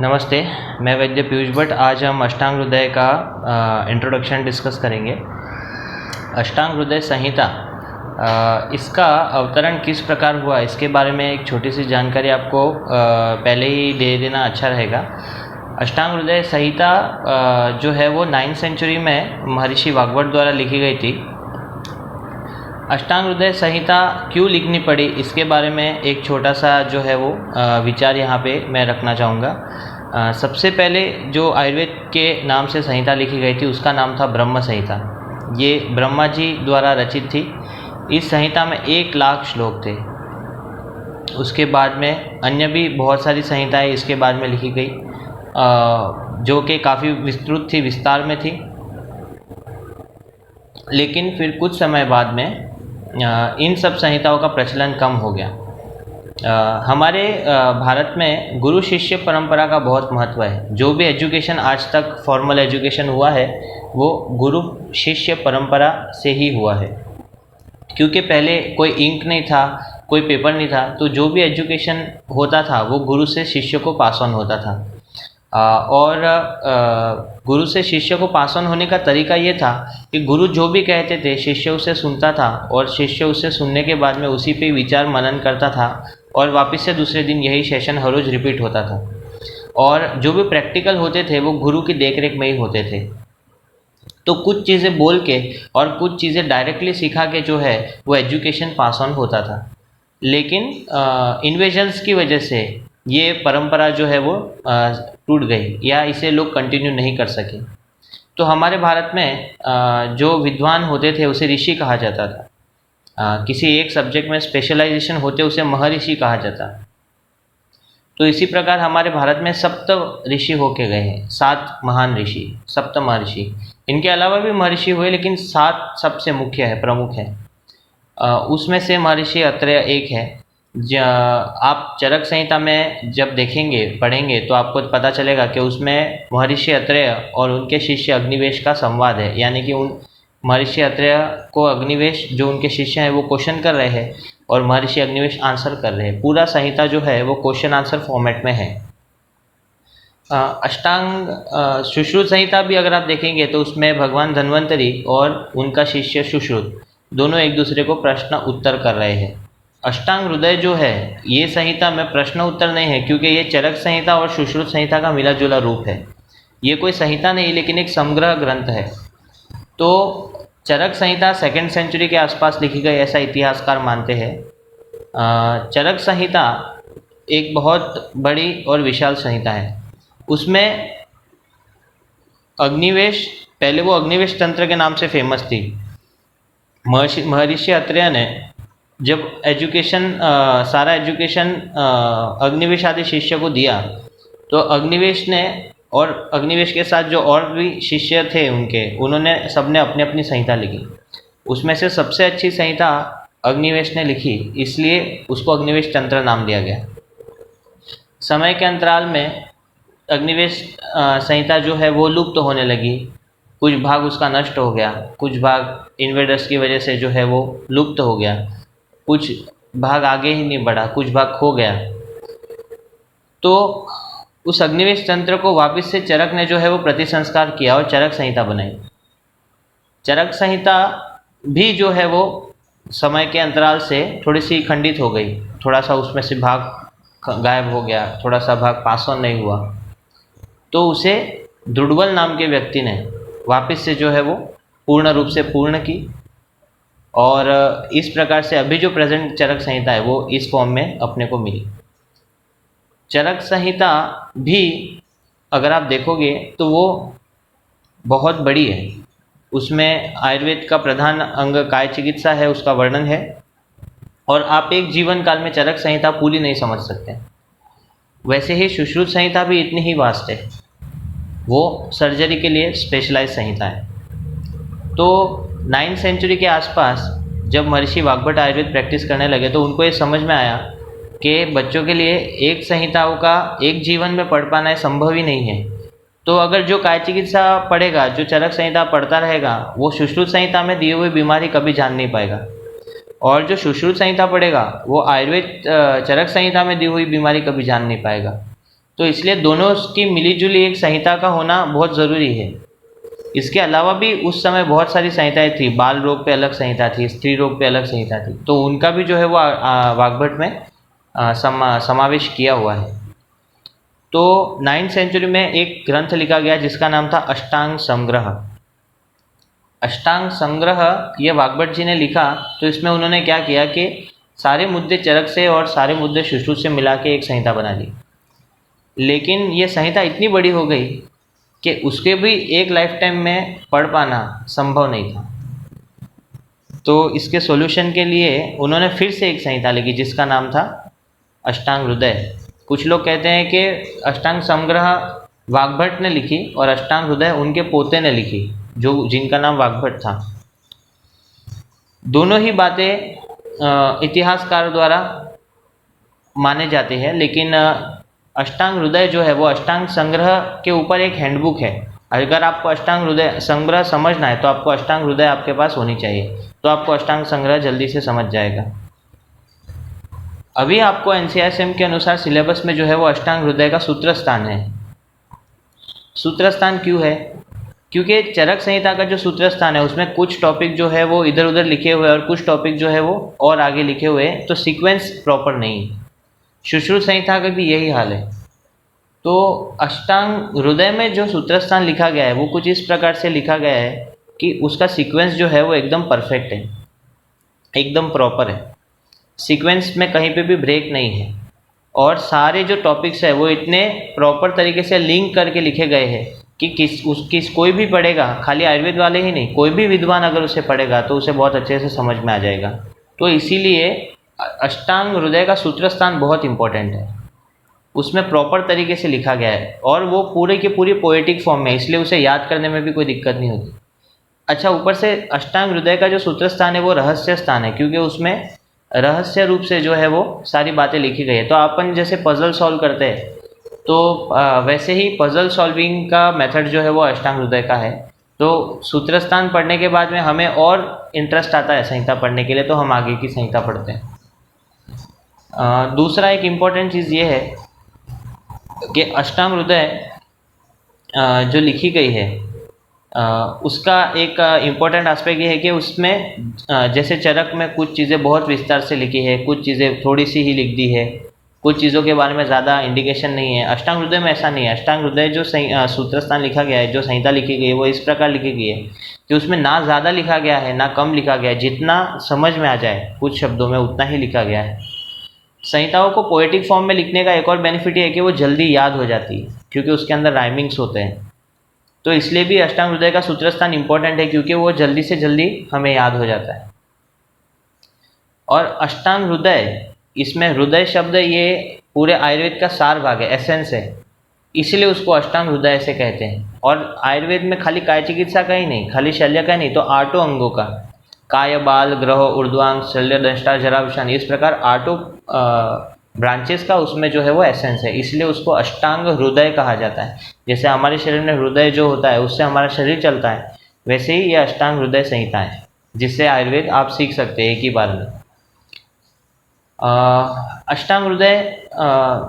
नमस्ते, मैं वैद्य पीयूष भट्ट। आज हम अष्टांग हृदय का इंट्रोडक्शन डिस्कस करेंगे। अष्टांग हृदय संहिता, इसका अवतरण किस प्रकार हुआ इसके बारे में एक छोटी सी जानकारी आपको पहले ही दे देना अच्छा रहेगा। अष्टांग हृदय संहिता जो है वो 9th सेंचुरी में महर्षि वाग्भट द्वारा लिखी गई थी। अष्टांग हृदय संहिता क्यों लिखनी पड़ी इसके बारे में एक छोटा सा जो है वो विचार यहाँ पे मैं रखना चाहूँगा। सबसे पहले जो आयुर्वेद के नाम से संहिता लिखी गई थी उसका नाम था ब्रह्म संहिता। ये ब्रह्मा जी द्वारा रचित थी। इस संहिता में 1 लाख श्लोक थे। उसके बाद में अन्य भी बहुत सारी संहिताएं इसके बाद में लिखी गई जो कि काफ़ी विस्तृत थी, विस्तार में थी। लेकिन फिर कुछ समय बाद में इन सब संहिताओं का प्रचलन कम हो गया। हमारे भारत में गुरु शिष्य परंपरा का बहुत महत्व है। जो भी एजुकेशन आज तक फॉर्मल एजुकेशन हुआ है वो गुरु शिष्य परंपरा से ही हुआ है, क्योंकि पहले कोई इंक नहीं था, कोई पेपर नहीं था, तो जो भी एजुकेशन होता था वो गुरु से शिष्य को पास ऑन होता था। और गुरु से शिष्य को पास ऑन होने का तरीका ये था कि गुरु जो भी कहते थे शिष्य उसे सुनता था और शिष्य उसे सुनने के बाद में उसी पे विचार मनन करता था और वापस से दूसरे दिन यही सेशन हर रोज़ रिपीट होता था। और जो भी प्रैक्टिकल होते थे वो गुरु की देखरेख में ही होते थे। तो कुछ चीज़ें बोल के और कुछ चीज़ें डायरेक्टली सिखा के जो है वो एजुकेशन पास ऑन होता था। लेकिन इन्वेजन्स की वजह से ये परंपरा जो है वो टूट गई या इसे लोग कंटिन्यू नहीं कर सके। तो हमारे भारत में जो विद्वान होते थे उसे ऋषि कहा जाता था। किसी एक सब्जेक्ट में स्पेशलाइजेशन होते उसे महर्षि कहा जाता। तो इसी प्रकार हमारे भारत में सप्त ऋषि होके गए हैं, 7 महान ऋषि, सप्त महर्षि। इनके अलावा भी महर्षि हुए लेकिन 7 सबसे मुख्य है, प्रमुख है। उसमें से महर्षि अत्रेय एक है। आप चरक संहिता में जब देखेंगे, पढ़ेंगे तो आपको पता चलेगा कि उसमें महर्षि अत्रेय और उनके शिष्य अग्निवेश का संवाद है। यानी कि उन महर्षि अत्रेय को अग्निवेश जो उनके शिष्य हैं वो क्वेश्चन कर रहे हैं और महर्षि अग्निवेश आंसर कर रहे हैं। पूरा संहिता जो है वो क्वेश्चन आंसर फॉर्मेट में है। अष्टांग सुश्रुत संहिता भी अगर आप देखेंगे तो उसमें भगवान धन्वंतरी और उनका शिष्य सुश्रुत दोनों एक दूसरे को प्रश्न उत्तर कर रहे हैं। अष्टांग हृदय जो है ये संहिता में प्रश्न उत्तर नहीं है, क्योंकि ये चरक संहिता और सुश्रुत संहिता का मिला जुला रूप है। ये कोई संहिता नहीं लेकिन एक संग्रह ग्रंथ है। तो चरक संहिता 2nd सेंचुरी के आसपास लिखी गई ऐसा इतिहासकार मानते हैं। चरक संहिता एक बहुत बड़ी और विशाल संहिता है। उसमें अग्निवेश, पहले वो अग्निवेश तंत्र के नाम से फेमस थी। महर्षि अत्रेय ने जब सारा एजुकेशन अग्निवेश आदि शिष्य को दिया तो अग्निवेश ने और अग्निवेश के साथ जो और भी शिष्य थे उन्होंने सबने अपनी अपनी संहिता लिखी। उसमें से सबसे अच्छी संहिता अग्निवेश ने लिखी, इसलिए उसको अग्निवेश तंत्र नाम दिया गया। समय के अंतराल में अग्निवेश संहिता जो है वो लुप्त होने लगी। कुछ भाग उसका नष्ट हो गया, कुछ भाग इन्वेडर्स की वजह से जो है वो लुप्त हो गया, कुछ भाग आगे ही नहीं बढ़ा, कुछ भाग खो गया। तो उस अग्निवेश तंत्र को वापस से चरक ने जो है वो प्रतिसंस्कार किया और चरक संहिता बनाई। चरक संहिता भी जो है वो समय के अंतराल से थोड़ी सी खंडित हो गई, थोड़ा सा उसमें से भाग गायब हो गया, थोड़ा सा भाग पास ऑन नहीं हुआ। तो उसे दुर्डबल नाम के व्यक्ति ने वापस से जो है वो पूर्ण रूप से पूर्ण की और इस प्रकार से अभी जो प्रेजेंट चरक संहिता है वो इस फॉर्म में अपने को मिली। चरक संहिता भी अगर आप देखोगे तो वो बहुत बड़ी है। उसमें आयुर्वेद का प्रधान अंग काय चिकित्सा है, उसका वर्णन है और आप एक जीवन काल में चरक संहिता पूरी नहीं समझ सकते। वैसे ही सुश्रुत संहिता भी इतनी ही वास्ट है, वो सर्जरी के लिए स्पेशलाइज संहिता है। तो 9th सेंचुरी के आसपास जब महर्षि वाग्भट आयुर्वेद प्रैक्टिस करने लगे तो उनको ये समझ में आया कि बच्चों के लिए एक संहिताओं का एक जीवन में पढ़ पाना संभव ही नहीं है। तो अगर जो काय चिकित्सा पढ़ेगा, जो चरक संहिता पढ़ता रहेगा, वो सुश्रुत संहिता में दी हुई बीमारी कभी जान नहीं पाएगा। और जो सुश्रुत संहिता पढ़ेगा वो आयुर्वेद चरक संहिता में दी हुई बीमारी कभी जान नहीं पाएगा। तो इसलिए दोनों की मिलीजुली एक संहिता का होना बहुत ज़रूरी है। इसके अलावा भी उस समय बहुत सारी संहिताएं थी, बाल रोग पे अलग संहिता थी, स्त्री रोग पे अलग संहिता थी, तो उनका भी जो है वो वाग्भट में समावेश किया हुआ है। तो 9वीं सेंचुरी में एक ग्रंथ लिखा गया जिसका नाम था अष्टांग संग्रह। अष्टांग संग्रह ये वाग्भट जी ने लिखा, तो इसमें उन्होंने क्या किया कि सारे मुद्दे चरक से और सारे मुद्दे सुश्रुत से मिला के एक संहिता बना दी। लेकिन ये संहिता इतनी बड़ी हो गई कि उसके भी एक लाइफ टाइम में पढ़ पाना संभव नहीं था। तो इसके सॉल्यूशन के लिए उन्होंने फिर से एक संहिता लिखी जिसका नाम था अष्टांग हृदय। कुछ लोग कहते हैं कि अष्टांग संग्रह वाग्भट ने लिखी और अष्टांग हृदय उनके पोते ने लिखी, जो जिनका नाम वाग्भट था। दोनों ही बातें इतिहासकार द्वारा माने जाते हैं, लेकिन अष्टांग हृदय जो है वो अष्टांग संग्रह के ऊपर एक हैंडबुक है। अगर आपको अष्टांग हृदय संग्रह समझना है तो आपको अष्टांग हृदय आपके पास होनी चाहिए, तो आपको अष्टांग संग्रह जल्दी से समझ जाएगा। अभी आपको NCRSM के अनुसार सिलेबस में जो है वो अष्टांग हृदय का सूत्र स्थान है। सूत्र स्थान क्यों है? क्योंकि चरक संहिता का जो सूत्र स्थान है उसमें कुछ टॉपिक जो है वो इधर उधर लिखे हुए हैं और कुछ टॉपिक जो है वो और आगे लिखे हुए हैं, तो सीक्वेंस प्रॉपर नहीं है। सुश्रुत संहिता का भी यही हाल है। तो अष्टांग हृदय में जो सूत्र स्थान लिखा गया है वो कुछ इस प्रकार से लिखा गया है कि उसका सीक्वेंस जो है वो एकदम परफेक्ट है, एकदम प्रॉपर है। सीक्वेंस में कहीं पे भी ब्रेक नहीं है और सारे जो टॉपिक्स है वो इतने प्रॉपर तरीके से लिंक करके लिखे गए हैं कि कोई भी पढ़ेगा, खाली आयुर्वेद वाले ही नहीं, कोई भी विद्वान अगर उसे पढ़ेगा तो उसे बहुत अच्छे से समझ में आ जाएगा। तो इसीलिए अष्टांग हृदय का सूत्र स्थान बहुत इंपॉर्टेंट है, उसमें प्रॉपर तरीके से लिखा गया है और वो पूरे की पूरी पोएटिक फॉर्म में, इसलिए उसे याद करने में भी कोई दिक्कत नहीं होती। अच्छा, ऊपर से अष्टांग हृदय का जो सूत्र स्थान है वो रहस्य स्थान है, क्योंकि उसमें रहस्य रूप से जो है वो सारी बातें लिखी गई है। तो अपन जैसे पजल सॉल्व करते हैं तो वैसे ही पजल सॉल्विंग का मेथड जो है वो अष्टांग हृदय का है। तो सूत्र स्थान पढ़ने के बाद में हमें और इंटरेस्ट आता है संहिता पढ़ने के लिए, तो हम आगे की संहिता पढ़ते हैं। दूसरा एक इम्पॉर्टेंट चीज़ ये है कि अष्टांग हृदय जो लिखी गई है उसका एक इम्पॉर्टेंट एस्पेक्ट ये है कि उसमें जैसे चरक में कुछ चीज़ें बहुत विस्तार से लिखी है, कुछ चीज़ें थोड़ी सी ही लिख दी है, कुछ चीज़ों के बारे में ज़्यादा इंडिकेशन नहीं है। अष्टांग हृदय में ऐसा नहीं है। अष्टांग हृदय जो सूत्र स्थान लिखा गया है, जो संहिता लिखी गई है, वो इस प्रकार लिखी गई है कि उसमें ना ज़्यादा लिखा गया है ना कम लिखा गया है, जितना समझ में आ जाए कुछ शब्दों में उतना ही लिखा गया है। संहिताओं को पोएटिक फॉर्म में लिखने का एक और बेनिफिट ये है कि वो जल्दी याद हो जाती है, क्योंकि उसके अंदर राइमिंग्स होते हैं। तो इसलिए भी अष्टांग हृदय का सूत्र स्थान इंपॉर्टेंट है, क्योंकि वो जल्दी से जल्दी हमें याद हो जाता है। और अष्टांग हृदय, इसमें हृदय शब्द ये पूरे आयुर्वेद का सार भाग है, एसेंस है, इसलिए उसको अष्टांग हृदय से कहते हैं। और आयुर्वेद में खाली काय चिकित्सा का ही नहीं, खाली शल्य का ही नहीं, तो 8 अंगों का, काय, बाल, ग्रह, ऊर्ध्वांग, शल्य, दंष्टा, जरा, विषाण, इस प्रकार 8 ब्रांचेस का उसमें जो है वो एसेंस है, इसलिए उसको अष्टांग हृदय कहा जाता है। जैसे हमारे शरीर में हृदय जो होता है उससे हमारा शरीर चलता है, वैसे ही ये अष्टांग हृदय संहिता है, जिससे आयुर्वेद आप सीख सकते हैं एक ही बार में। अष्टांग हृदय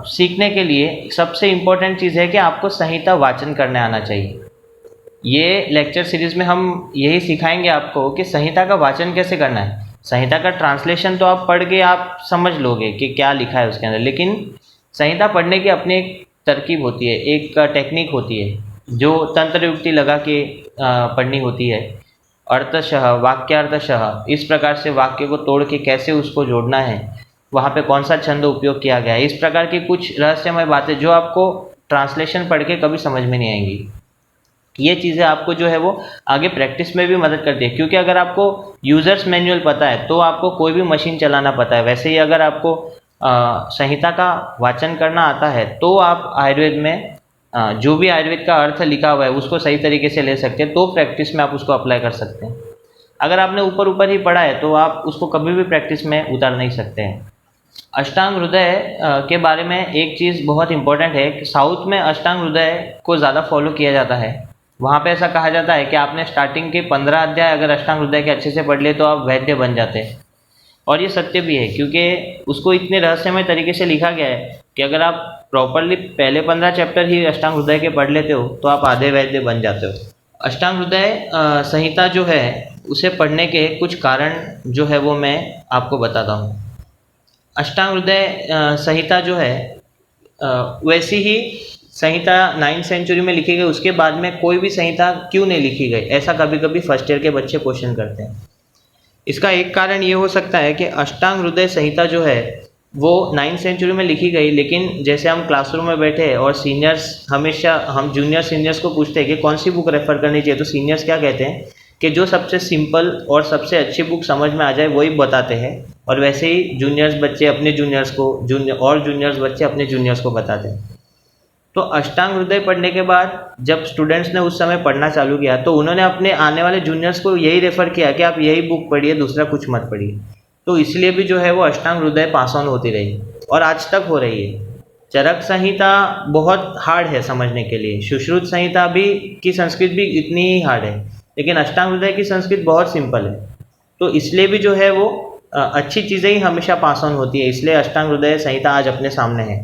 सीखने के लिए सबसे इम्पोर्टेंट चीज़ है कि आपको संहिता वाचन करने आना चाहिए। ये लेक्चर सीरीज़ में हम यही सिखाएंगे आपको कि संहिता का वाचन कैसे करना है। संहिता का ट्रांसलेशन तो आप पढ़ के आप समझ लोगे कि क्या लिखा है उसके अंदर, लेकिन संहिता पढ़ने की अपनी एक तरकीब होती है, एक टेक्निक होती है, जो तंत्र युक्ति लगा के पढ़नी होती है। अर्थशः, वाक्यार्थशः, इस प्रकार से वाक्य को तोड़ के कैसे उसको जोड़ना है, वहाँ पे कौन सा छंद उपयोग किया गया है, इस प्रकार की कुछ रहस्यमय बातें जो आपको ट्रांसलेशन पढ़ के कभी समझ में नहीं आएंगी। ये चीज़ें आपको जो है वो आगे प्रैक्टिस में भी मदद करती है, क्योंकि अगर आपको यूज़र्स मैनुअल पता है तो आपको कोई भी मशीन चलाना पता है। वैसे ही अगर आपको संहिता का वाचन करना आता है तो आप आयुर्वेद में जो भी आयुर्वेद का अर्थ लिखा हुआ है उसको सही तरीके से ले सकते हैं, तो प्रैक्टिस में आप उसको अप्लाई कर सकते हैं। अगर आपने ऊपर ऊपर ही पढ़ा है तो आप उसको कभी भी प्रैक्टिस में उतार नहीं सकते हैं। अष्टांग हृदय के बारे में एक चीज़ बहुत इंपॉर्टेंट है कि साउथ में अष्टांग हृदय को ज़्यादा फॉलो किया जाता है। वहाँ पे ऐसा कहा जाता है कि आपने स्टार्टिंग के 15 अध्याय अगर अष्टांग हृदय के अच्छे से पढ़ लिए तो आप वैद्य बन जाते हैं। और ये सत्य भी है, क्योंकि उसको इतने रहस्यमय तरीके से लिखा गया है कि अगर आप प्रॉपरली पहले 15 चैप्टर ही अष्टांग हृदय के पढ़ लेते हो तो आप आधे वैद्य बन जाते हो। अष्टांग हृदय संहिता जो है उसे पढ़ने के कुछ कारण जो है वो मैं आपको बताता हूँ। अष्टांग हृदय संहिता जो है वैसी ही संहिता 9वीं सेंचुरी में लिखी गई, उसके बाद में कोई भी संहिता क्यों नहीं लिखी गई, ऐसा कभी कभी फर्स्ट ईयर के बच्चे क्वेश्चन करते हैं। इसका एक कारण ये हो सकता है कि अष्टांग हृदय संहिता जो है वो 9वीं सेंचुरी में लिखी गई, लेकिन जैसे हम क्लासरूम में बैठे और सीनियर्स हमेशा हम जूनियर सीनियर्स को पूछते हैं कि कौन सी बुक रेफर करनी चाहिए, तो सीनियर्स क्या कहते हैं कि जो सबसे सिंपल और सबसे अच्छी बुक समझ में आ जाए वही बताते हैं, और वैसे ही जूनियर्स बच्चे अपने जूनियर्स को जूनियर्स बच्चे अपने जूनियर्स को बताते हैं। तो अष्टांग हृदय पढ़ने के बाद जब स्टूडेंट्स ने उस समय पढ़ना चालू किया तो उन्होंने अपने आने वाले जूनियर्स को यही रेफ़र किया कि आप यही बुक पढ़िए, दूसरा कुछ मत पढ़िए। तो इसलिए भी जो है वो अष्टांग हृदय पास ऑन होती रही और आज तक हो रही है। चरक संहिता बहुत हार्ड है समझने के लिए, सुश्रुत संहिता भी की संस्कृत भी इतनी ही हार्ड है, लेकिन अष्टांग हृदय की संस्कृत बहुत सिंपल है। तो इसलिए भी जो है वो अच्छी चीज़ें ही हमेशा पास ऑन होती है, इसलिए अष्टांग हृदय संहिता आज अपने सामने है।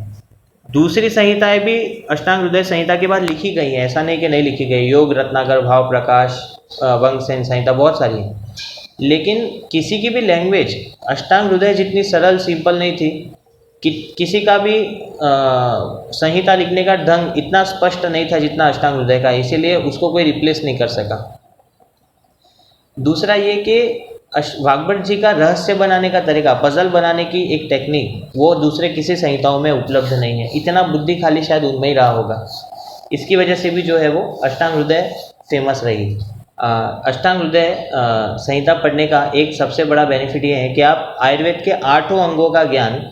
दूसरी संहिताएं भी अष्टांग हृदय संहिता के बाद लिखी गई हैं, ऐसा नहीं कि नहीं लिखी गई। योग रत्नाकर, भाव प्रकाश, वंगसेन संहिता बहुत सारी हैं, लेकिन किसी की भी लैंग्वेज अष्टांग हृदय जितनी सरल सिंपल नहीं थी, किसी का भी संहिता लिखने का ढंग इतना स्पष्ट नहीं था जितना अष्टांग हृदय का, इसीलिए उसको कोई रिप्लेस नहीं कर सका। दूसरा ये कि वाग्भट जी का रहस्य बनाने का तरीका, पजल बनाने की एक टेक्निक, वो दूसरे किसी संहिताओं में उपलब्ध नहीं है। इतना बुद्धि खाली शायद उनमें ही रहा होगा, इसकी वजह से भी जो है वो अष्टांग हृदय फेमस रही। अष्टांग हृदय संहिता पढ़ने का एक सबसे बड़ा बेनिफिट ये है कि आप आयुर्वेद के 8 अंगों का ज्ञान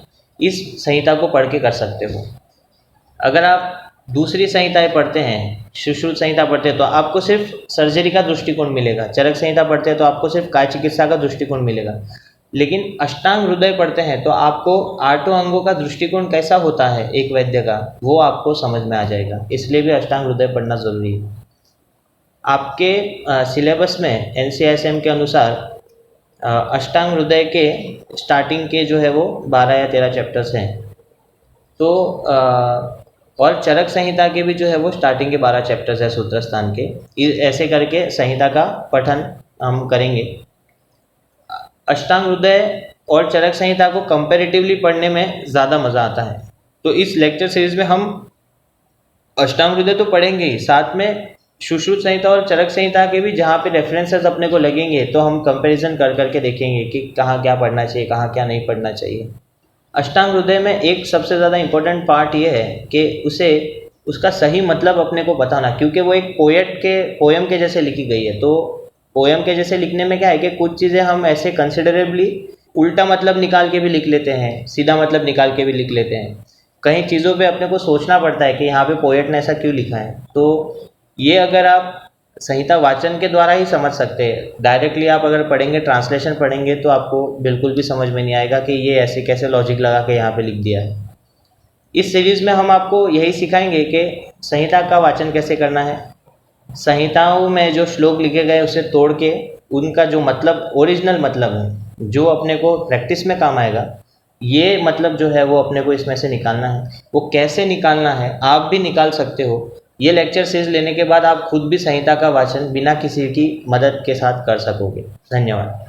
इस संहिता को पढ़ के कर सकते हो। अगर आप दूसरी संहिताएं पढ़ते हैं, सुश्रुत संहिता पढ़ते हैं तो आपको सिर्फ सर्जरी का दृष्टिकोण मिलेगा, चरक संहिता पढ़ते हैं तो आपको सिर्फ काय चिकित्सा का दृष्टिकोण मिलेगा, लेकिन अष्टांग हृदय पढ़ते हैं तो आपको 8 अंगों का दृष्टिकोण कैसा होता है एक वैद्य का, वो आपको समझ में आ जाएगा। इसलिए भी अष्टांग हृदय पढ़ना ज़रूरी है। आपके सिलेबस में NCISM के अनुसार अष्टांग हृदय के स्टार्टिंग के जो है वो 12 या 13 चैप्टर्स हैं, तो और चरक संहिता के भी जो है वो स्टार्टिंग के 12 चैप्टर्स है सूत्रस्थान के। ऐसे करके संहिता का पठन हम करेंगे। अष्टांग हृदय और चरक संहिता को कंपैरेटिवली पढ़ने में ज़्यादा मज़ा आता है, तो इस लेक्चर सीरीज में हम अष्टांग हृदय तो पढ़ेंगे ही, साथ में सुश्रुत संहिता और चरक संहिता के भी जहाँ पे रेफरेंसेस अपने को लगेंगे तो हम कंपैरिजन कर करके देखेंगे कि कहाँ क्या पढ़ना चाहिए, कहाँ क्या नहीं पढ़ना चाहिए। अष्टांग हृदय में एक सबसे ज़्यादा इम्पोर्टेंट पार्ट ये है कि उसे उसका सही मतलब अपने को बताना, क्योंकि वो एक पोएम के जैसे लिखी गई है। तो पोएम के जैसे लिखने में क्या है कि कुछ चीज़ें हम ऐसे कंसिडरेबली उल्टा मतलब निकाल के भी लिख लेते हैं, सीधा मतलब निकाल के भी लिख लेते हैं। कई चीज़ों पे अपने को सोचना पड़ता है कि यहाँ पे पोएट ने ऐसा क्यों लिखा है। तो ये अगर आप संहिता वाचन के द्वारा ही समझ सकते हैं, डायरेक्टली आप अगर पढ़ेंगे, ट्रांसलेशन पढ़ेंगे तो आपको बिल्कुल भी समझ में नहीं आएगा कि ये ऐसे कैसे लॉजिक लगा के यहाँ पे लिख दिया है। इस सीरीज़ में हम आपको यही सिखाएंगे कि संहिता का वाचन कैसे करना है, संहिताओं में जो श्लोक लिखे गए उसे तोड़ के उनका जो मतलब ओरिजिनल मतलब है जो अपने को प्रैक्टिस में काम आएगा, ये मतलब जो है वो अपने को इसमें से निकालना है। वो कैसे निकालना है आप भी निकाल सकते हो। ये लेक्चर सीरीज लेने के बाद आप खुद भी संहिता का वाचन बिना किसी की मदद के साथ कर सकोगे। धन्यवाद।